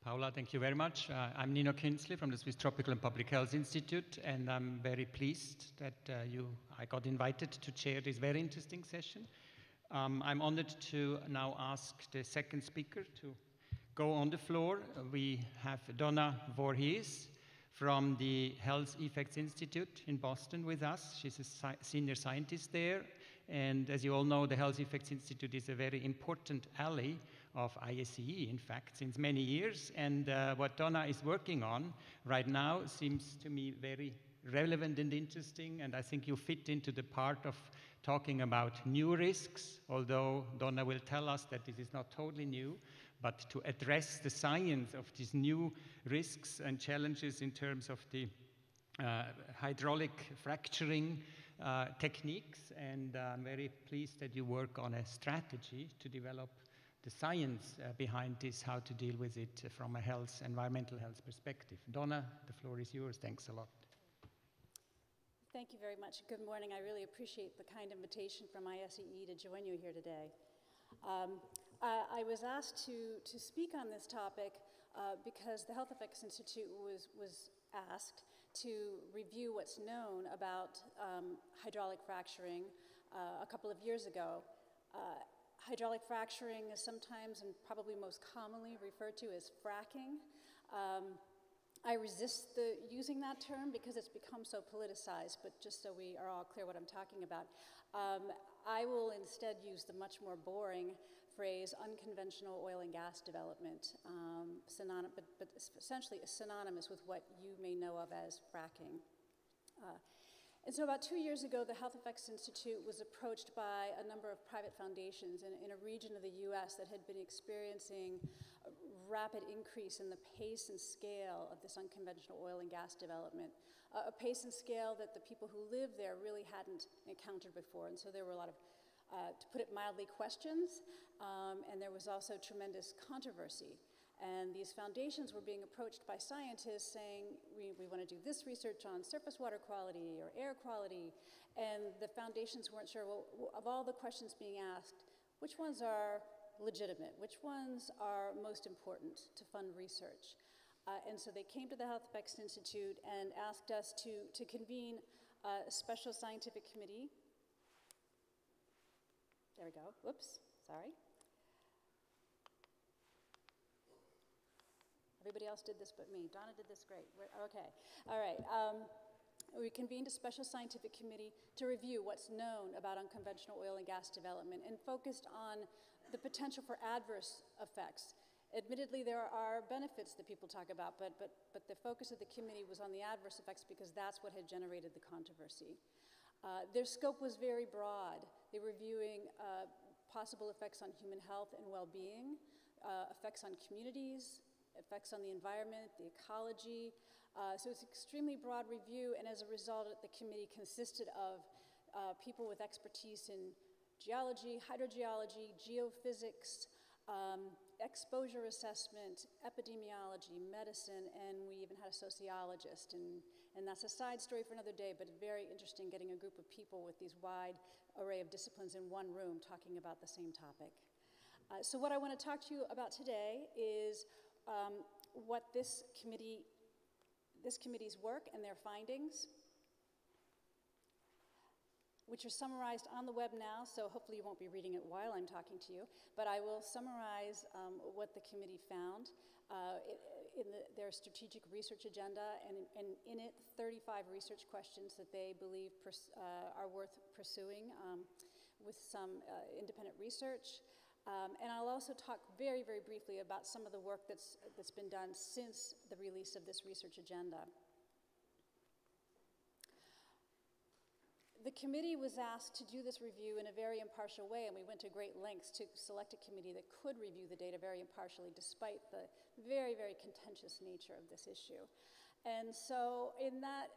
Paula, thank you very much. I'm Nino Kinsley from the Swiss Tropical and Public Health Institute, and I'm very pleased that I got invited to chair this very interesting session. I'm honored to now ask the second speaker to go on the floor. We have DONNA Vorhees from the Health Effects Institute in Boston with us. She's a senior scientist there, and as you all know, the Health Effects Institute is a very important ally of ISCE, in fact, since many years. And what Donna is working on right now seems to me very relevant and interesting, and I think you fit into the part of talking about new risks, although Donna will tell us that this is not totally new, but to address the science of these new risks and challenges in terms of the hydraulic fracturing techniques. And I'm very pleased that you work on a strategy to develop the science behind this, how to deal with it from a environmental health perspective. Donna, the floor is yours. Thanks a lot. Thank you very much. Good morning. I really appreciate the kind invitation from ISCE to join you here today. I was asked to speak on this topic because the Health Effects Institute was asked to review what's known about hydraulic fracturing a couple of years ago. Hydraulic fracturing is sometimes and probably most commonly referred to as fracking. I resist using that term because it's become so politicized, but just so we are all clear what I'm talking about, I will instead use the much more boring phrase unconventional oil and gas development, but essentially synonymous with what you may know of as fracking. And so about 2 years ago, the Health Effects Institute was approached by a number of private foundations in a region of the US that had been experiencing a rapid increase in the pace and scale of this unconventional oil and gas development, a pace and scale that the people who live there really hadn't encountered before. And so there were a lot of, to put it mildly, questions, and there was also tremendous controversy. And these foundations were being approached by scientists saying, we want to do this research on surface water quality or air quality. And the foundations weren't sure, well, of all the questions being asked, which ones are legitimate? Which ones are most important to fund research? And so they came to the Health Effects Institute and asked us to convene a special scientific committee. There we go. Whoops, sorry. Everybody else did this but me. Donna did this great. Okay. All right. We convened a special scientific committee to review what's known about unconventional oil and gas development and focused on the potential for adverse effects. Admittedly, there are benefits that people talk about, but the focus of the committee was on the adverse effects because that's what had generated the controversy. Their scope was very broad. They were reviewing possible effects on human health and well-being, effects on communities, effects on the environment, the ecology. So it's an extremely broad review, and as a result, the committee consisted of people with expertise in geology, hydrogeology, geophysics, exposure assessment, epidemiology, medicine, and we even had a sociologist. And that's a side story for another day, but very interesting getting a group of people with these wide array of disciplines in one room talking about the same topic. So what I want to talk to you about today is what this committee's work and their findings, which are summarized on the web now, so hopefully you won't be reading it while I'm talking to you, but I will summarize what the committee found in their strategic research agenda, and in it, 35 research questions that they believe are worth pursuing with some independent research. And I'll also talk very, very briefly about some of the work that's been done since the release of this research agenda. The committee was asked to do this review in a very impartial way, and we went to great lengths to select a committee that could review the data very impartially despite the very, very contentious nature of this issue. And so in that,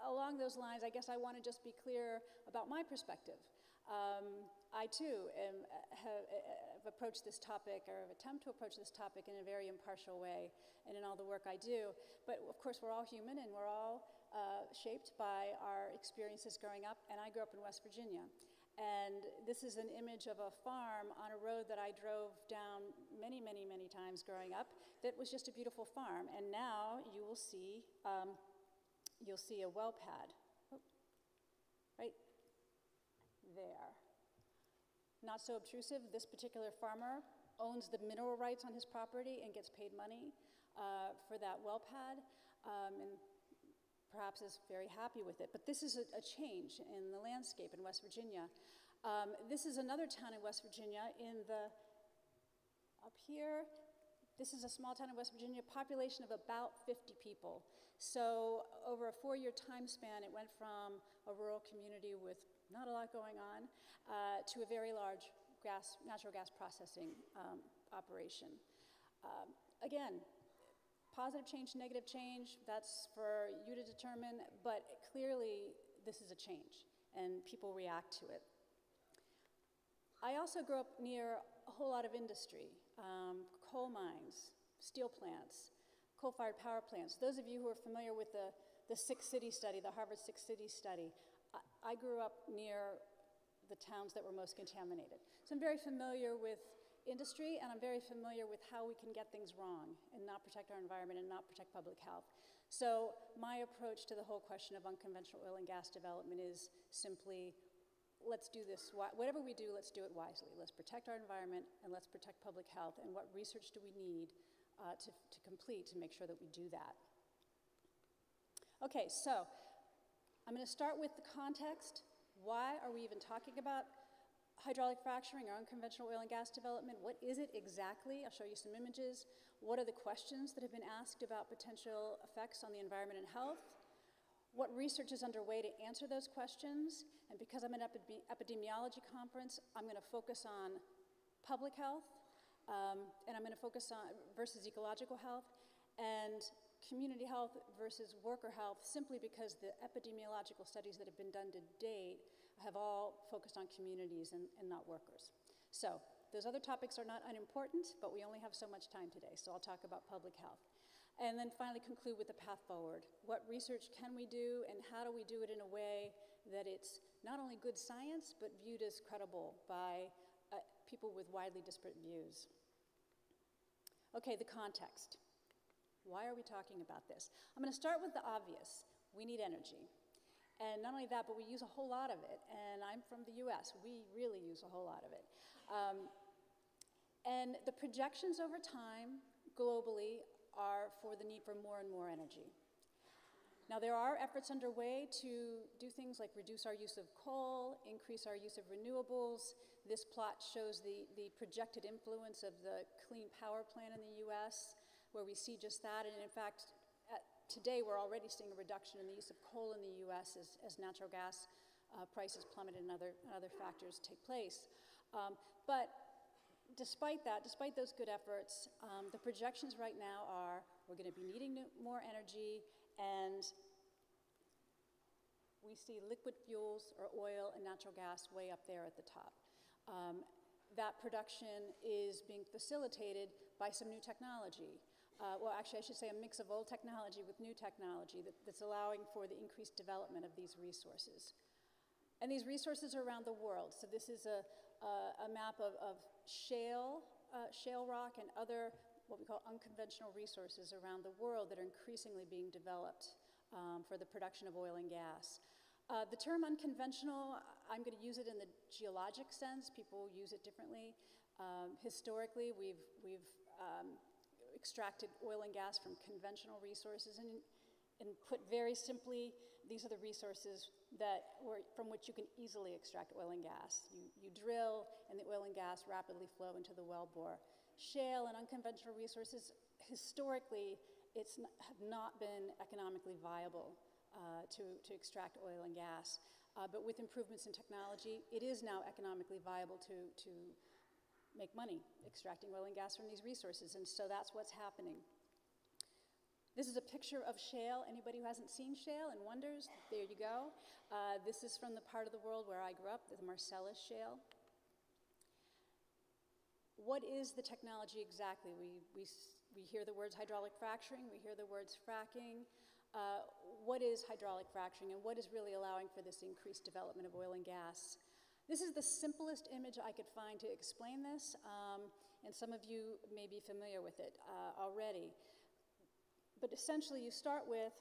along those lines, I guess I want to just be clear about my perspective. I too have approached this topic, or attempt to approach this topic in a very impartial way, and in all the work I do. But of course, we're all human, and we're all shaped by our experiences growing up. And I grew up in West Virginia, And this is an image of a farm on a road that I drove down many, many, many times growing up that was just a beautiful farm. And now you will see, a well pad, right there. Not so obtrusive. This particular farmer owns the mineral rights on his property and gets paid money for that well pad, and perhaps is very happy with it. But this is a change in the landscape in West Virginia. This is another town in West Virginia up here. This is a small town in West Virginia, population of about 50 people. So over a 4-year time span, it went from a rural community with not a lot going on to a very large natural gas processing operation. Again, positive change, negative change, that's for you to determine, but clearly this is a change and people react to it. I also grew up near a whole lot of industry, coal mines, steel plants, coal-fired power plants. Those of you who are familiar with the Six City study, the Harvard Six City study, I grew up near the towns that were most contaminated. So I'm very familiar with industry, and I'm very familiar with how we can get things wrong and not protect our environment and not protect public health. So my approach to the whole question of unconventional oil and gas development is simply, let's do this, whatever we do, let's do it wisely. Let's protect our environment and let's protect public health, and what research do we need to complete to make sure that we do that. Okay, so I'm going to start with the context. Why are we even talking about hydraulic fracturing or unconventional oil and gas development? What is it exactly? I'll show you some images. What are the questions that have been asked about potential effects on the environment and health? What research is underway to answer those questions? And because I'm at an epidemiology conference, I'm going to focus on public health, and I'm going to focus on versus ecological health, and community health versus worker health, simply because the epidemiological studies that have been done to date have all focused on communities and not workers. So those other topics are not unimportant, but we only have so much time today, so I'll talk about public health. And then finally conclude with the path forward. What research can we do, and how do we do it in a way that it's not only good science, but viewed as credible by people with widely disparate views? Okay, the context. Why are we talking about this? I'm going to start with the obvious. We need energy. And not only that, but we use a whole lot of it. And I'm from the US. We really use a whole lot of it. And the projections over time, globally, are for the need for more and more energy. Now, there are efforts underway to do things like reduce our use of coal, increase our use of renewables. This plot shows the projected influence of the Clean Power Plan in the US, where we see just that. And in fact, today we're already seeing a reduction in the use of coal in the US as natural gas prices plummet and other factors take place. But despite that, despite those good efforts, the projections right now are we're going to be needing more energy, and we see liquid fuels or oil and natural gas way up there at the top. That production is being facilitated by some new technology. Well, actually, I should say a mix of old technology with new technology that's allowing for the increased development of these resources. And these resources are around the world. So this is a map of shale rock and other what we call unconventional resources around the world that are increasingly being developed for the production of oil and gas. The term unconventional, I'm going to use it in the geologic sense. People use it differently. Historically, we've extracted oil and gas from conventional resources, and put very simply, these are the resources from which you can easily extract oil and gas. You drill, and the oil and gas rapidly flow into the wellbore. Shale and unconventional resources, historically, have not been economically viable to extract oil and gas. But with improvements in technology, it is now economically viable to make money extracting oil and gas from these resources, and so that's what's happening. This is a picture of shale. Anybody who hasn't seen shale and wonders, there you go. This is from the part of the world where I grew up, the Marcellus Shale. What is the technology exactly? We hear the words hydraulic fracturing, we hear the words fracking. What is hydraulic fracturing, and what is really allowing for this increased development of oil and gas? This is the simplest image I could find to explain this, and some of you may be familiar with it already. But essentially, you start with,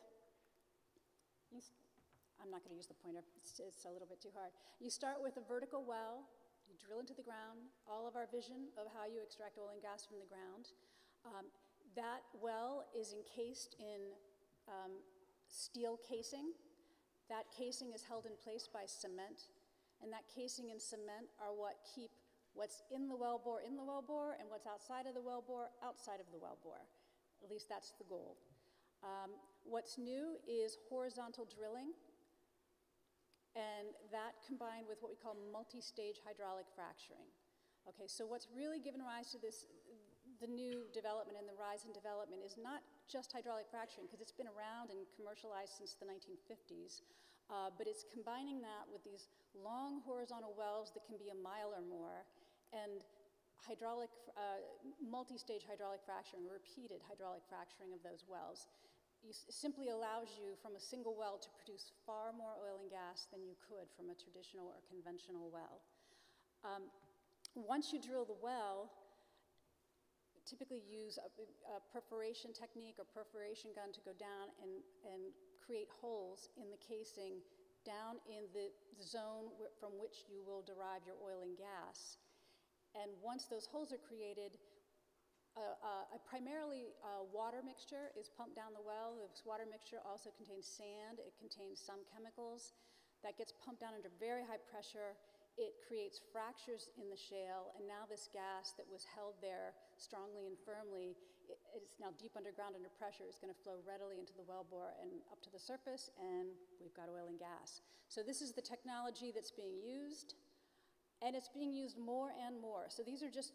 I'm not going to use the pointer, it's a little bit too hard. You start with a vertical well, you drill into the ground, all of our vision of how you extract oil and gas from the ground. That well is encased in steel casing. That casing is held in place by cement, and that casing and cement are what keep what's in the wellbore and what's outside of the wellbore outside of the wellbore. At least that's the goal. What's new is horizontal drilling, and that combined with what we call multi-stage hydraulic fracturing. Okay, so what's really given rise to this, the new development and the rise in development is not just hydraulic fracturing, because it's been around and commercialized since the 1950s, but it's combining that with these long horizontal wells that can be a mile or more, and hydraulic, multi-stage hydraulic fracturing, repeated hydraulic fracturing of those wells. Simply allows you from a single well to produce far more oil and gas than you could from a traditional or conventional well. Once you drill the well, typically use a perforation technique or perforation gun to go down and create holes in the casing down in the zone from which you will derive your oil and gas. And once those holes are created, a primarily water mixture is pumped down the well. This water mixture also contains sand. It contains some chemicals. That gets pumped down under very high pressure. It creates fractures in the shale, and now this gas that was held there strongly and firmly, it's now deep underground under pressure, is going to flow readily into the wellbore and up to the surface, and we've got oil and gas. So this is the technology that's being used. And it's being used more and more. So these are just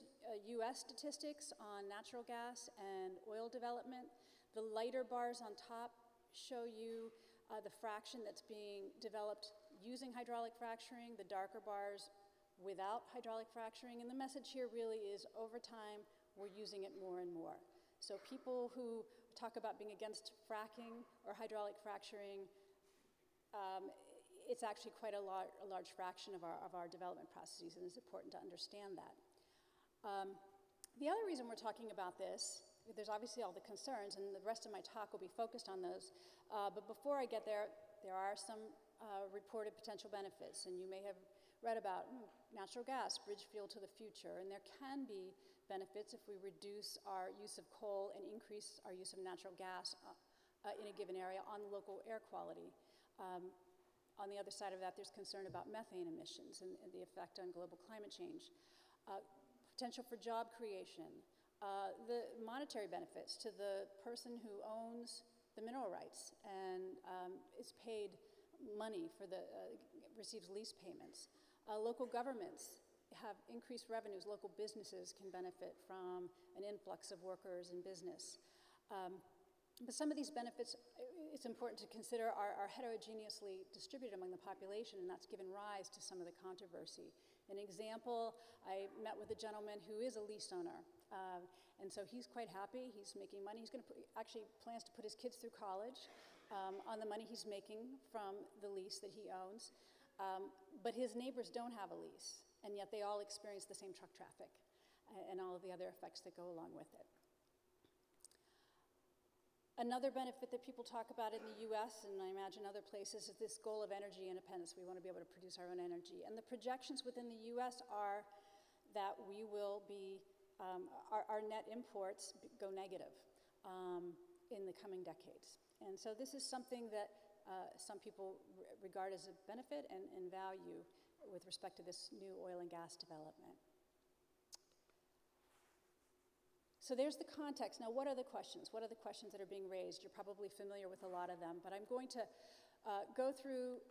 US statistics on natural gas and oil development. The lighter bars on top show you the fraction that's being developed using hydraulic fracturing, the darker bars without hydraulic fracturing. And the message here really is over time, we're using it more and more. So people who talk about being against fracking or hydraulic fracturing, it's actually quite a large fraction of our development processes, and it's important to understand that. The other reason we're talking about this, there's obviously all the concerns, and the rest of my talk will be focused on those. But before I get there, there are some reported potential benefits, and you may have read about natural gas, bridge fuel to the future, and there can be benefits if we reduce our use of coal and increase our use of natural gas in a given area on local air quality. On the other side of that, there's concern about methane emissions and the effect on global climate change. Potential for job creation, the monetary benefits to the person who owns the mineral rights and is paid money for receives lease payments. Local governments have increased revenues. Local businesses can benefit from an influx of workers and business. But some of these benefits, it's important to consider, are heterogeneously distributed among the population, and that's given rise to some of the controversy. An example, I met with a gentleman who is a lease owner, and so he's quite happy. He's making money. He's going to actually plans to put his kids through college on the money he's making from the lease that he owns. But his neighbors don't have a lease, and yet they all experience the same truck traffic and all of the other effects that go along with it. Another benefit that people talk about in the US, and I imagine other places, is this goal of energy independence. We want to be able to produce our own energy. And the projections within the US are that we will be, our net imports go negative in the coming decades. And so this is something that some people regard as a benefit and value with respect to this new oil and gas development. So there's the context. Now, what are the questions? What are the questions that are being raised? You're probably familiar with a lot of them, but I'm going to go through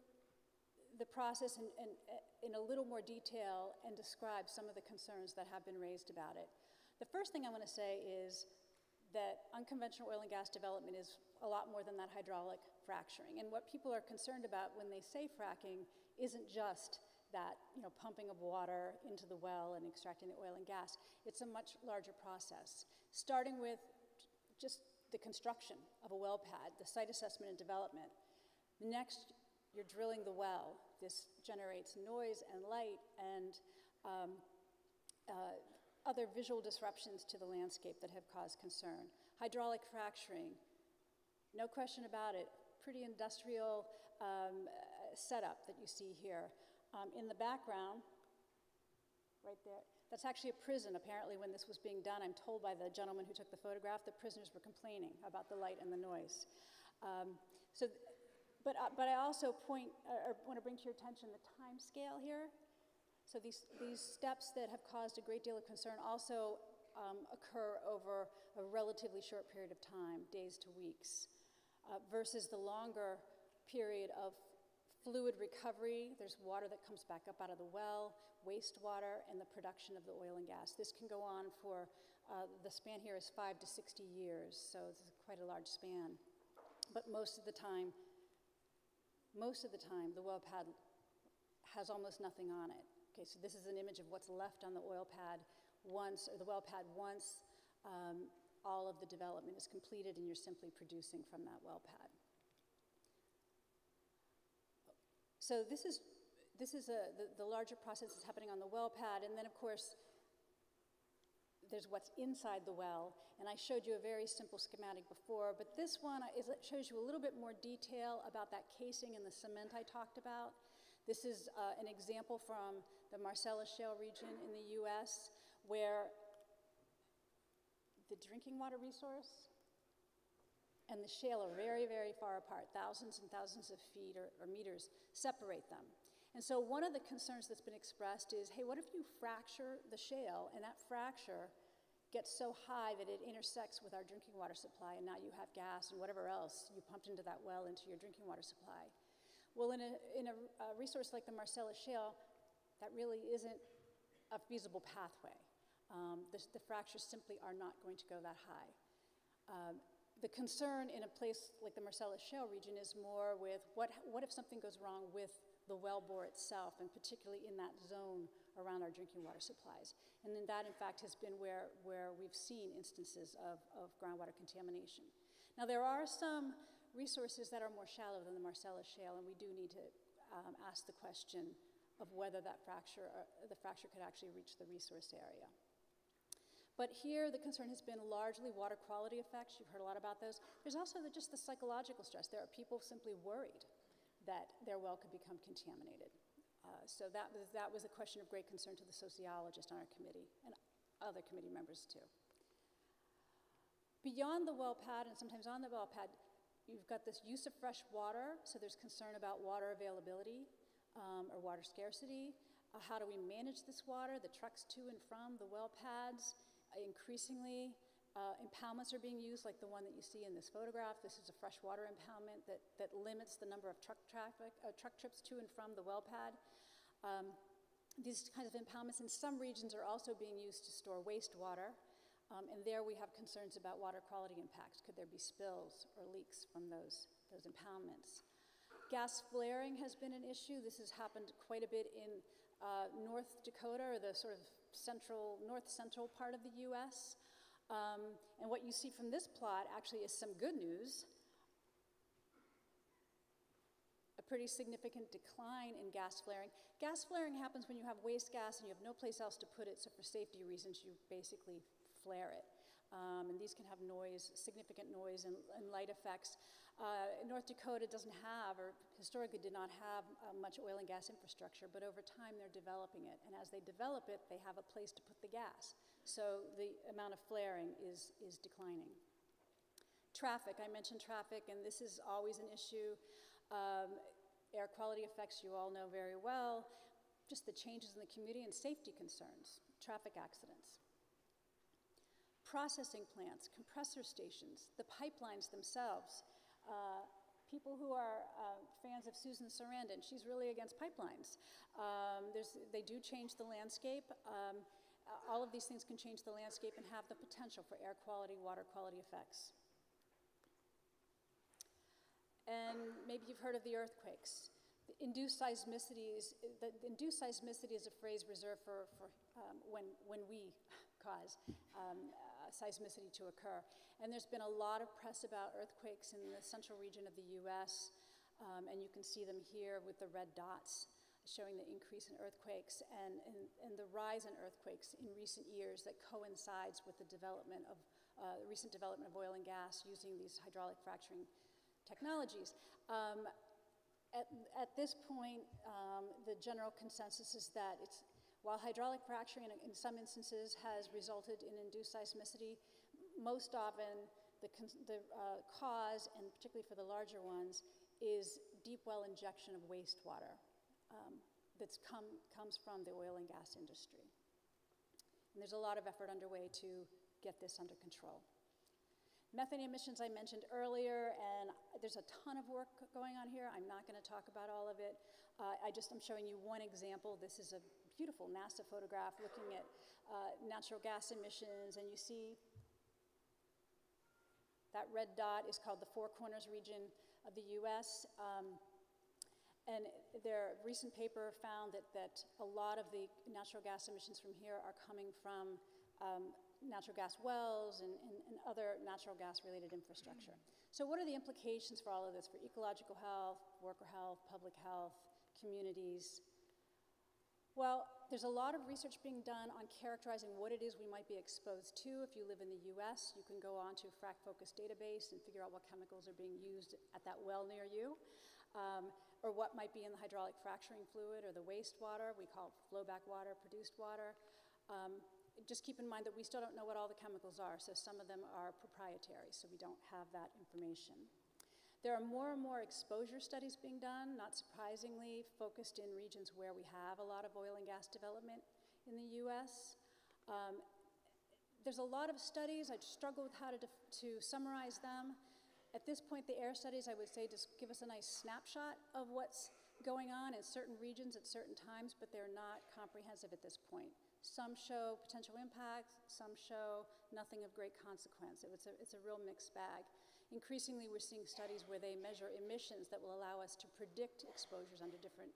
the process in a little more detail and describe some of the concerns that have been raised about it. The first thing I want to say is that unconventional oil and gas development is a lot more than that hydraulic fracturing. And what people are concerned about when they say fracking isn't just that, pumping of water into the well and extracting the oil and gas. It's a much larger process, starting with just the construction of a well pad, the site assessment and development. The next you're drilling the well. This generates noise and light and other visual disruptions to the landscape that have caused concern. Hydraulic fracturing, no question about it, pretty industrial setup that you see here. In the background, right there, that's actually a prison. Apparently when this was being done, I'm told by the gentleman who took the photograph, the prisoners were complaining about the light and the noise. But I also want to bring to your attention the time scale here. So these steps that have caused a great deal of concern also occur over a relatively short period of time, days to weeks, versus the longer period of fluid recovery. There's water that comes back up out of the well, wastewater, and the production of the oil and gas. This can go on for, the span here is 5 to 60 years, so it's quite a large span. But most of the time, the well pad has almost nothing on it. Okay, so this is an image of what's left on the oil pad once, or the well pad once all of the development is completed and you're simply producing from that well pad. So this is the larger process that's happening on the well pad, and then of course there's what's inside the well, and I showed you a very simple schematic before, but this one shows you a little bit more detail about that casing and the cement I talked about. This is an example from the Marcellus Shale region in the US, where the drinking water resource and the shale are very, very far apart. Thousands and thousands of feet or meters separate them. And so one of the concerns that's been expressed is, hey, what if you fracture the shale and that fracture gets so high that it intersects with our drinking water supply, and now you have gas and whatever else you pumped into that well into your drinking water supply? Well, in a resource like the Marcellus Shale, that really isn't a feasible pathway. The fractures simply are not going to go that high. The concern in a place like the Marcellus Shale region is more with what if something goes wrong with the wellbore itself, and particularly in that zone around our drinking water supplies. And then that, in fact, has been where we've seen instances of groundwater contamination. Now, there are some resources that are more shallow than the Marcellus Shale, and we do need to ask the question of whether the fracture could actually reach the resource area. But here, the concern has been largely water quality effects. You've heard a lot about those. There's also just the psychological stress. There are people simply worried that their well could become contaminated. So that was a question of great concern to the sociologist on our committee, and other committee members too. Beyond the well pad, and sometimes on the well pad, you've got this use of fresh water, so there's concern about water availability or water scarcity. How do we manage this water, the trucks to and from the well pads? Increasingly, impoundments are being used, like the one that you see in this photograph. This is a freshwater impoundment that limits the number of truck trips to and from the well pad. These kinds of impoundments in some regions are also being used to store wastewater, and there we have concerns about water quality impacts. Could there be spills or leaks from those impoundments? Gas flaring has been an issue. This has happened quite a bit in North Dakota, or the sort of north central part of the US. And what you see from this plot actually is some good news. A pretty significant decline in gas flaring. Gas flaring happens when you have waste gas and you have no place else to put it, so for safety reasons you basically flare it. And these can have noise, significant noise and light effects. North Dakota doesn't have, or historically did not have, much oil and gas infrastructure, but over time they're developing it. And as they develop it, they have a place to put the gas. So the amount of flaring is declining. Traffic, I mentioned traffic, and this is always an issue. Air quality effects you all know very well. Just the changes in the community and safety concerns, traffic accidents. Processing plants, compressor stations, the pipelines themselves. People who are fans of Susan Sarandon, she's really against pipelines. They do change the landscape. All of these things can change the landscape and have the potential for air quality, water quality effects. And maybe you've heard of the earthquakes. The induced seismicity is a phrase reserved for when we cause seismicity to occur. And there's been a lot of press about earthquakes in the central region of the US. And you can see them here with the red dots showing the increase in earthquakes and the rise in earthquakes in recent years that coincides with the development of recent development of oil and gas using these hydraulic fracturing technologies. At this point, the general consensus is that while hydraulic fracturing in some instances has resulted in induced seismicity, most often the cause, and particularly for the larger ones, is deep well injection of wastewater that comes from the oil and gas industry. And there's a lot of effort underway to get this under control. Methane emissions I mentioned earlier, and there's a ton of work going on here. I'm not going to talk about all of it. I'm showing you one example. This is a beautiful NASA photograph looking at natural gas emissions, and you see that red dot is called the Four Corners region of the US. And their recent paper found that a lot of the natural gas emissions from here are coming from natural gas wells and other natural gas-related infrastructure. So what are the implications for all of this for ecological health, worker health, public health, communities? Well, there's a lot of research being done on characterizing what it is we might be exposed to. If you live in the US, you can go onto a frac-focused database and figure out what chemicals are being used at that well near you, or what might be in the hydraulic fracturing fluid or the wastewater. We call it flowback water, produced water. Just keep in mind that we still don't know what all the chemicals are, so some of them are proprietary, so we don't have that information. There are more and more exposure studies being done, not surprisingly, focused in regions where we have a lot of oil and gas development in the US. There's a lot of studies. I struggle with how to summarize them. At this point, the air studies, I would say, just give us a nice snapshot of what's going on in certain regions at certain times, but they're not comprehensive at this point. Some show potential impacts, some show nothing of great consequence. It's a real mixed bag. Increasingly, we're seeing studies where they measure emissions that will allow us to predict exposures under different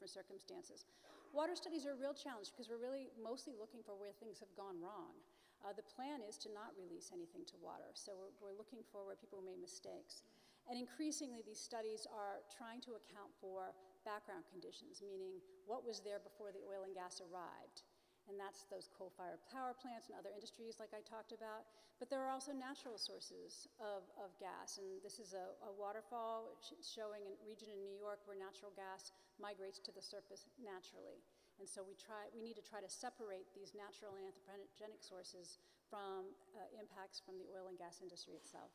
circumstances. Water studies are a real challenge because we're really mostly looking for where things have gone wrong. The plan is to not release anything to water, so we're looking for where people made mistakes. And increasingly, these studies are trying to account for background conditions, meaning what was there before the oil and gas arrived. And that's those coal-fired power plants and other industries like I talked about. But there are also natural sources of gas. And this is a waterfall showing a region in New York where natural gas migrates to the surface naturally. And so we need to try to separate these natural and anthropogenic sources from impacts from the oil and gas industry itself.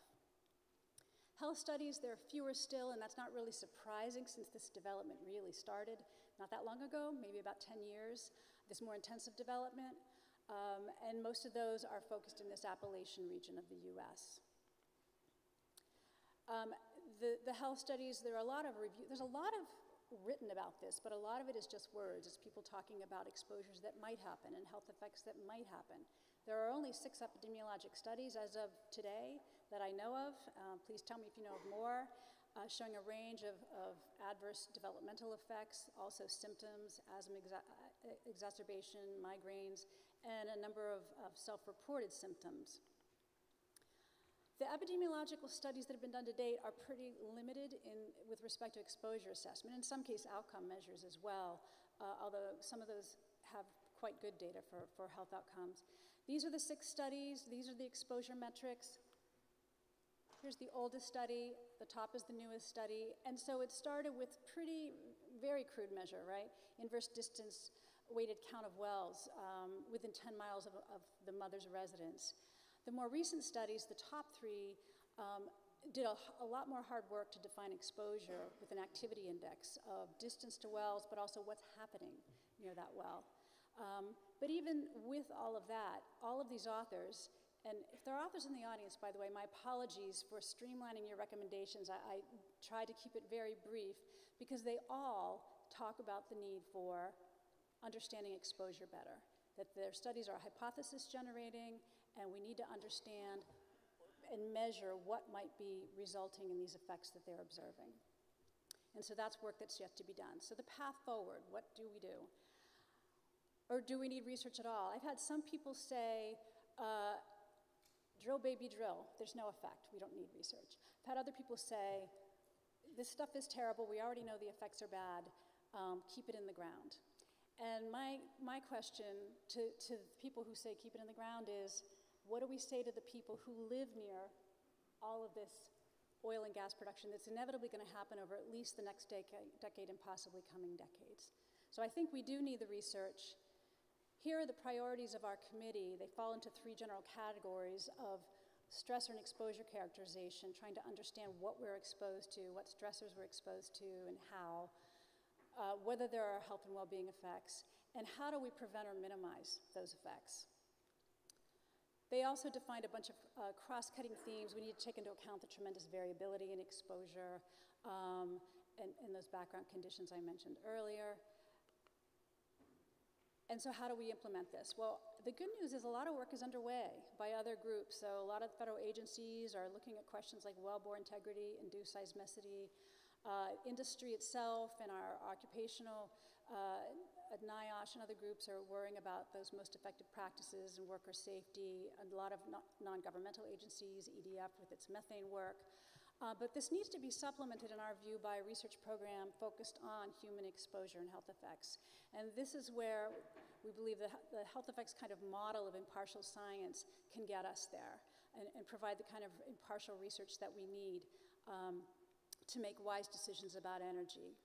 Health studies, there are fewer still, and that's not really surprising since this development really started not that long ago, maybe about 10 years, this more intensive development. And most of those are focused in this Appalachian region of the US. The health studies, there's a lot of written about this, but a lot of it is just words. It's people talking about exposures that might happen and health effects that might happen. There are only 6 epidemiologic studies as of today that I know of. Please tell me if you know of more, showing a range of adverse developmental effects, also symptoms, asthma exacerbation, migraines, and a number of self-reported symptoms. The epidemiological studies that have been done to date are pretty limited with respect to exposure assessment, in some case outcome measures as well, although some of those have quite good data for health outcomes. These are the 6 studies. These are the exposure metrics. Here's the oldest study. The top is the newest study. And so it started with very crude measure, right? Inverse distance weighted count of wells within 10 miles of the mother's residence. The more recent studies, the top 3, did a lot more hard work to define exposure with an activity index of distance to wells, but also what's happening near that well. But even with all of that, all of these authors, and if there are authors in the audience, by the way, my apologies for streamlining your recommendations. I tried to keep it very brief because they all talk about the need for understanding exposure better, that their studies are hypothesis generating, and we need to understand and measure what might be resulting in these effects that they're observing. And so that's work that's yet to be done. So the path forward, what do we do? Or do we need research at all? I've had some people say, drill baby drill, there's no effect, we don't need research. I've had other people say, this stuff is terrible. We already know the effects are bad. Keep it in the ground. And my question to people who say keep it in the ground is, what do we say to the people who live near all of this oil and gas production that's inevitably going to happen over at least the next decade and possibly coming decades? So I think we do need the research. Here are the priorities of our committee. They fall into 3 general categories of stressor and exposure characterization, trying to understand what we're exposed to, what stressors we're exposed to, and how, whether there are health and well-being effects, and how do we prevent or minimize those effects. They also defined a bunch of cross-cutting themes. We need to take into account the tremendous variability in exposure and those background conditions I mentioned earlier. And so how do we implement this? Well, the good news is a lot of work is underway by other groups. So a lot of federal agencies are looking at questions like wellbore integrity, induced seismicity. Industry itself and our occupational NIOSH and other groups are worrying about those most effective practices in worker safety. A lot of non-governmental agencies, EDF with its methane work. But this needs to be supplemented, in our view, by a research program focused on human exposure and health effects. And this is where we believe the health effects kind of model of impartial science can get us there and provide the kind of impartial research that we need to make wise decisions about energy.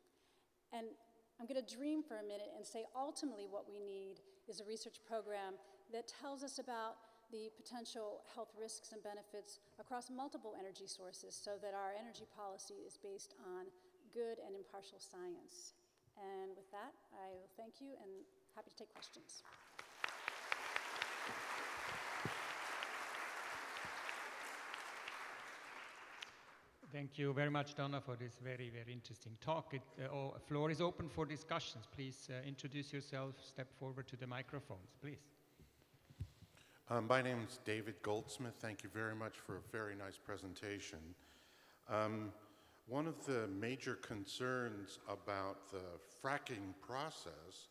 And I'm going to dream for a minute and say ultimately what we need is a research program that tells us about the potential health risks and benefits across multiple energy sources so that our energy policy is based on good and impartial science. And with that, I will thank you and happy to take questions. Thank you very much, Donna, for this very, very interesting talk. The floor is open for discussions. Please introduce yourself, step forward to the microphones, please. My name is David Goldsmith. Thank you very much for a very nice presentation. One of the major concerns about the fracking process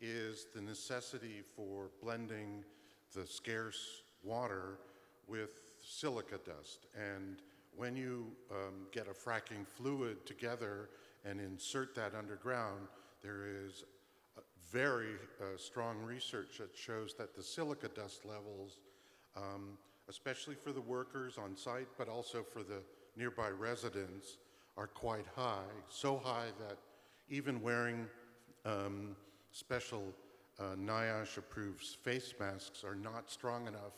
is the necessity for blending the scarce water with silica dust. And when you get a fracking fluid together and insert that underground, there is very strong research that shows that the silica dust levels, especially for the workers on site, but also for the nearby residents, are quite high. So high that even wearing special NIOSH-approved face masks are not strong enough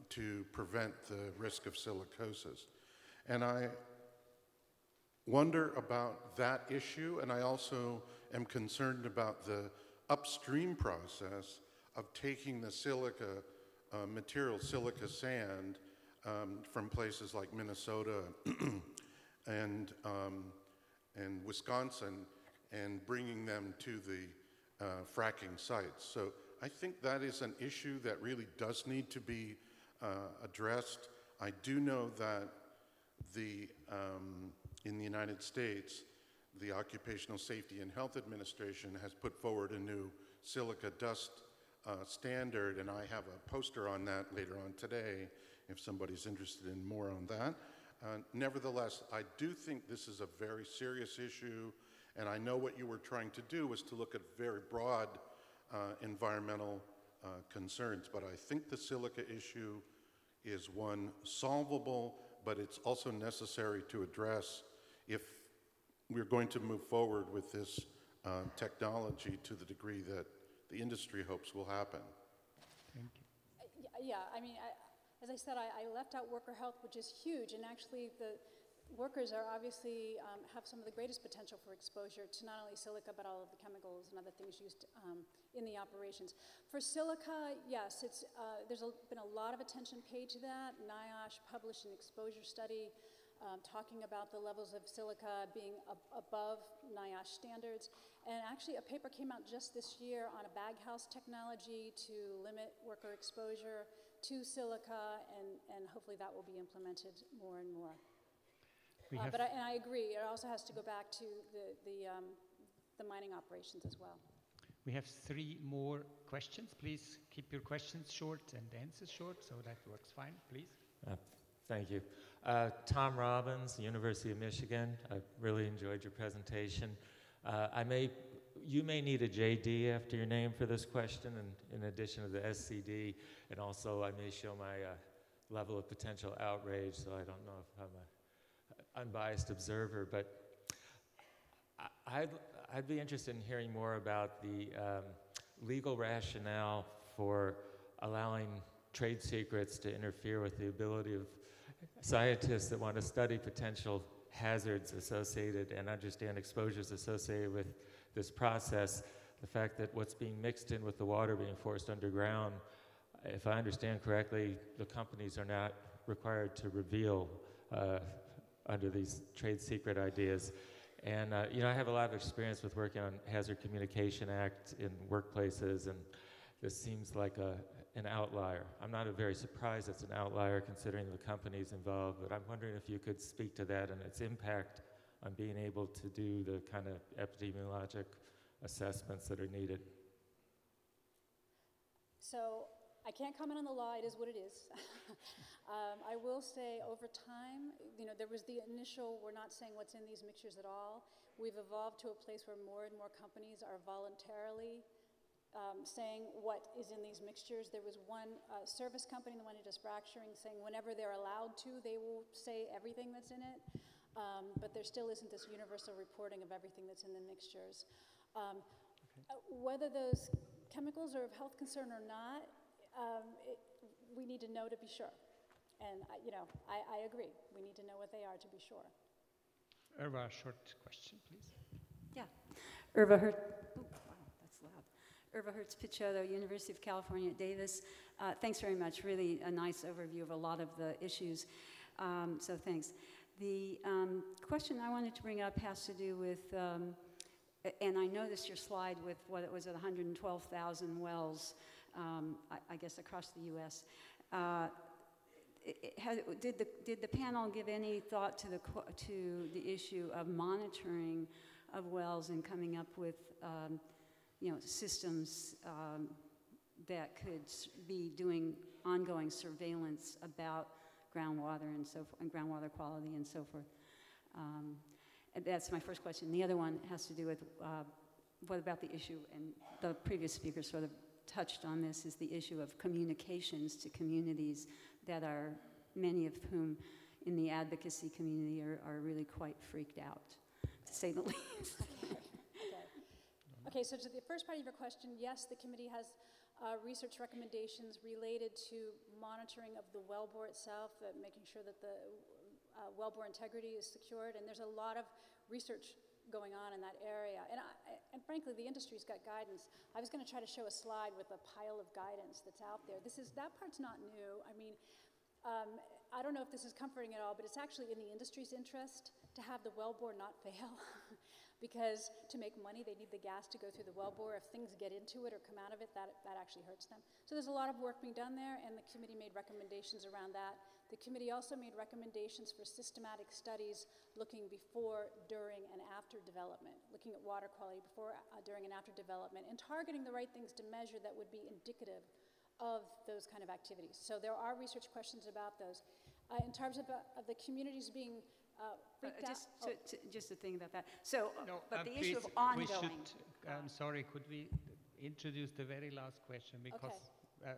to prevent the risk of silicosis. And I wonder about that issue, and I also am concerned about the upstream process of taking the silica material, silica sand, from places like Minnesota and Wisconsin, and bringing them to the fracking sites. So I think that is an issue that really does need to be addressed. I do know that in the United States, the Occupational Safety and Health Administration has put forward a new silica dust standard, and I have a poster on that later on today if somebody's interested in more on that. Nevertheless, I do think this is a very serious issue, and I know what you were trying to do was to look at very broad environmental concerns, but I think the silica issue is one solvable, but it's also necessary to address if we're going to move forward with this technology to the degree that the industry hopes will happen. Thank you. Yeah, I mean, as I said, I left out worker health, which is huge, and actually the workers are obviously have some of the greatest potential for exposure to not only silica, but all of the chemicals and other things used in the operations. For silica, yes, there's been a lot of attention paid to that. NIOSH published an exposure study talking about the levels of silica being above NIOSH standards. And actually a paper came out just this year on a baghouse technology to limit worker exposure to silica, and hopefully that will be implemented more and more. And I agree, it also has to go back to the mining operations as well. We have 3 more questions. Please keep your questions short and answers short, so that works fine, please. Thank you. Tom Robbins, University of Michigan. I really enjoyed your presentation. You may need a JD after your name for this question, and in addition to the SCD, and also I may show my level of potential outrage, so I don't know if I'm an unbiased observer, but I'd be interested in hearing more about the legal rationale for allowing trade secrets to interfere with the ability of scientists that want to study potential hazards associated and understand exposures associated with this process. The fact that what's being mixed in with the water being forced underground, if I understand correctly, the companies are not required to reveal under these trade secret ideas. And you know, I have a lot of experience with working on Hazard Communication Act in workplaces, and this seems like an outlier. I'm not very surprised it's an outlier considering the companies involved, but I'm wondering if you could speak to that and its impact on being able to do the kind of epidemiologic assessments that are needed. So I can't comment on the law, it is what it is. I will say over time, you know, there was the initial, we're not saying what's in these mixtures at all. We've evolved to a place where more and more companies are voluntarily saying what is in these mixtures. There was one service company, the one who does fracturing, saying whenever they're allowed to, they will say everything that's in it. But there still isn't this universal reporting of everything that's in the mixtures. Whether those chemicals are of health concern or not, we need to know to be sure. And you know, I agree. We need to know what they are to be sure. Irva, short question, please. Yeah. Irva Hertz. Oh, wow, that's loud. Irva Hertz Pichotto, University of California at Davis. Thanks very much. Really a nice overview of a lot of the issues. So thanks. The question I wanted to bring up has to do with, and I noticed your slide with what it was at 112,000 wells, I guess across the U.S. Did the panel give any thought to the issue of monitoring of wells and coming up with you know, systems that could be doing ongoing surveillance about groundwater and so forth, and groundwater quality and so forth? And that's my first question. The other one has to do with what about the issue, and the previous speaker sort of touched on this, is the issue of communications to communities that are, many of whom in the advocacy community are really quite freaked out, to say the least. Okay, so to the first part of your question, yes, the committee has research recommendations related to monitoring of the wellbore itself, making sure that the wellbore integrity is secured, and there's a lot of research going on in that area. And frankly, the industry's got guidance. I was going to try to show a slide with a pile of guidance that's out there. That part's not new. I mean, I don't know if this is comforting at all, but it's actually in the industry's interest to have the wellbore not fail. Because to make money, they need the gas to go through the wellbore. If things get into it or come out of it, that actually hurts them. So there's a lot of work being done there, and the committee made recommendations around that. The committee also made recommendations for systematic studies looking before, during, and after development, looking at water quality before, during, and after development, and targeting the right things to measure that would be indicative of those kind of activities. So there are research questions about those. In terms of the communities being just to think about that. So, No, but the please, issue of ongoing. I'm sorry, could we introduce the very last question? Because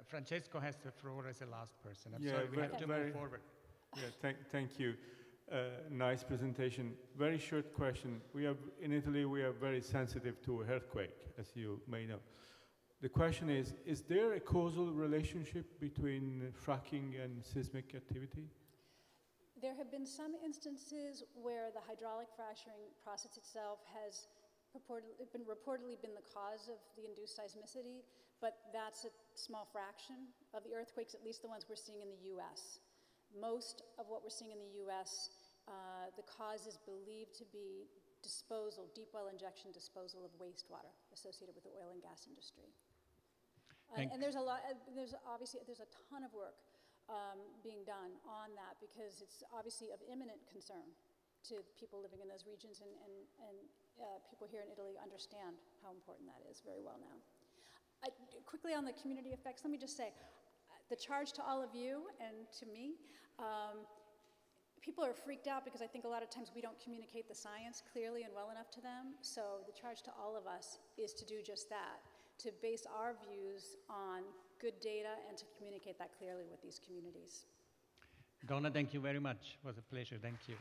Francesco has the floor as the last person. I'm sorry, we have to move forward. Yeah, thank you. Nice presentation. Very short question. In Italy, we are very sensitive to earthquake, as you may know. The question is there a causal relationship between fracking and seismic activity? There have been some instances where the hydraulic fracturing process itself has reportedly been the cause of the induced seismicity, but that's a small fraction of the earthquakes, at least the ones we're seeing in the U.S. Most of what we're seeing in the U.S., the cause is believed to be deep well injection disposal of wastewater associated with the oil and gas industry. And there's a ton of work being done on that, because it's obviously of imminent concern to people living in those regions, and people here in Italy understand how important that is very well now. Quickly on the community effects, let me just say, the charge to all of you and to me people are freaked out because I think a lot of times we don't communicate the science clearly and well enough to them. So the charge to all of us is to do just that, to base our views on good data and to communicate that clearly with these communities. Donna, thank you very much. It was a pleasure. Thank you.